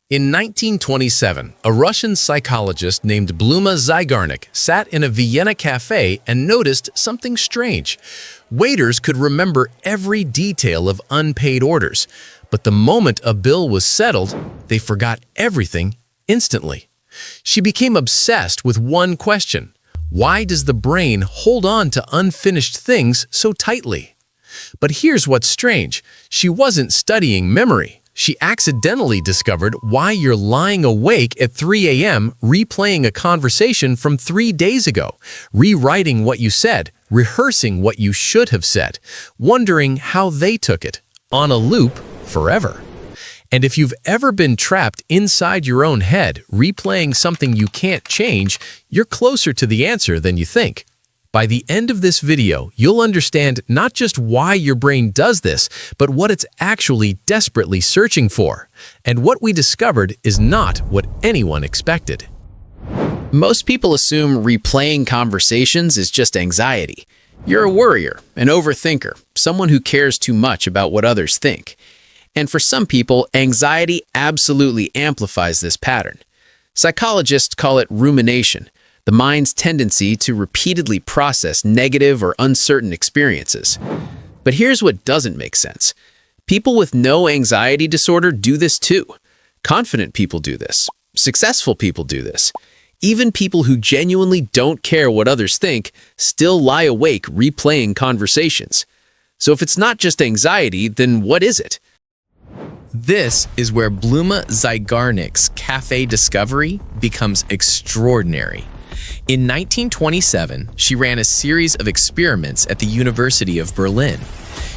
In 1927, a Russian psychologist named Bluma Zeigarnik sat in a Vienna cafe and noticed something strange. Waiters could remember every detail of unpaid orders, but the moment a bill was settled, they forgot everything instantly. She became obsessed with one question: why does the brain hold on to unfinished things so tightly? But here's what's strange. She wasn't studying memory. She accidentally discovered why you're lying awake at 3 a.m. replaying a conversation from 3 days ago, rewriting what you said, rehearsing what you should have said, wondering how they took it, on a loop forever. And if you've ever been trapped inside your own head, replaying something you can't change, you're closer to the answer than you think. By the end of this video, you'll understand not just why your brain does this, but what it's actually desperately searching for. And what we discovered is not what anyone expected. Most people assume replaying conversations is just anxiety. You're a worrier, an overthinker, someone who cares too much about what others think. And for some people, anxiety absolutely amplifies this pattern. Psychologists call it rumination, the mind's tendency to repeatedly process negative or uncertain experiences. But here's what doesn't make sense. People with no anxiety disorder do this too. Confident people do this. Successful people do this. Even people who genuinely don't care what others think still lie awake replaying conversations. So if it's not just anxiety, then what is it? This is where Bluma Zeigarnik's cafe discovery becomes extraordinary. In 1927, she ran a series of experiments at the University of Berlin.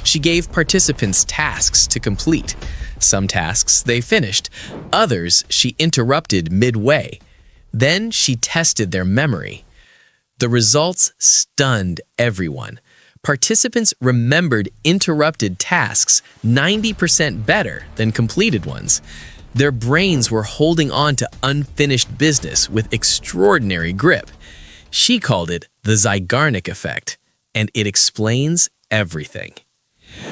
She gave participants tasks to complete. Some tasks they finished, others she interrupted midway. Then she tested their memory. The results stunned everyone. Participants remembered interrupted tasks 90% better than completed ones. Their brains were holding on to unfinished business with extraordinary grip. She called it the Zeigarnik Effect, and it explains everything.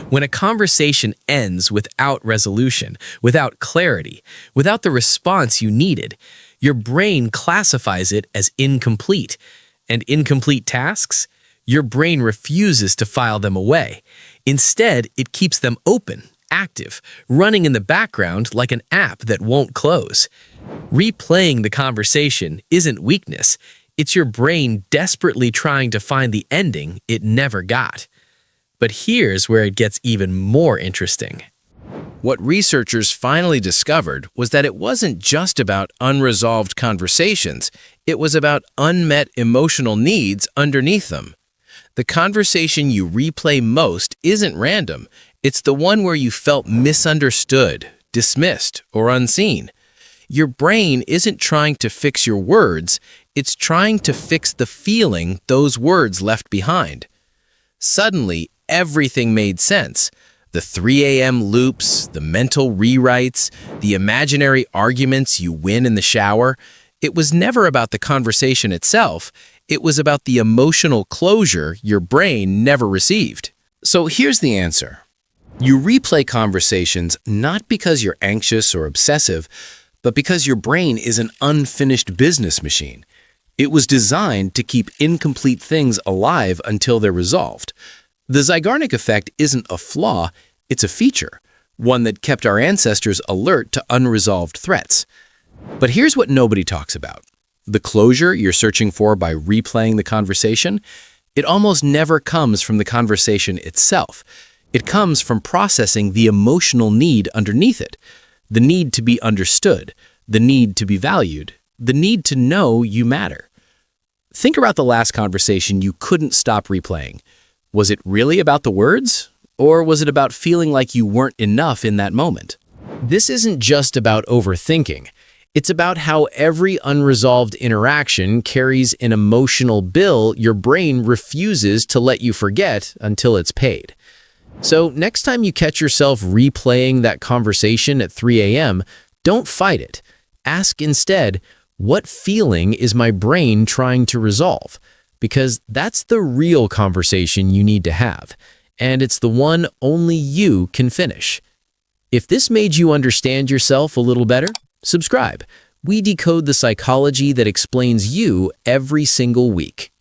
When a conversation ends without resolution, without clarity, without the response you needed, your brain classifies it as incomplete. And incomplete tasks? Your brain refuses to file them away. Instead, it keeps them open, active, running in the background like an app that won't close. Replaying the conversation isn't weakness. It's your brain desperately trying to find the ending it never got. But here's where it gets even more interesting. What researchers finally discovered was that it wasn't just about unresolved conversations. It was about unmet emotional needs underneath them. The conversation you replay most isn't random. It's the one where you felt misunderstood, dismissed, or unseen. Your brain isn't trying to fix your words, it's trying to fix the feeling those words left behind. Suddenly, everything made sense. The 3 a.m. loops, the mental rewrites, the imaginary arguments you win in the shower. It was never about the conversation itself. It was about the emotional closure your brain never received. So here's the answer. You replay conversations not because you're anxious or obsessive, but because your brain is an unfinished business machine. It was designed to keep incomplete things alive until they're resolved. The Zeigarnik Effect isn't a flaw, it's a feature, one that kept our ancestors alert to unresolved threats. But here's what nobody talks about. The closure you're searching for by replaying the conversation, it almost never comes from the conversation itself. It comes from processing the emotional need underneath it, the need to be understood, the need to be valued, the need to know you matter. Think about the last conversation you couldn't stop replaying. Was it really about the words? Or was it about feeling like you weren't enough in that moment? This isn't just about overthinking. It's about how every unresolved interaction carries an emotional bill your brain refuses to let you forget until it's paid. So next time you catch yourself replaying that conversation at 3 a.m., don't fight it. Ask instead, what feeling is my brain trying to resolve? Because that's the real conversation you need to have, and it's the one only you can finish. If this made you understand yourself a little better, Subscribe. We decode the psychology that explains you every single week.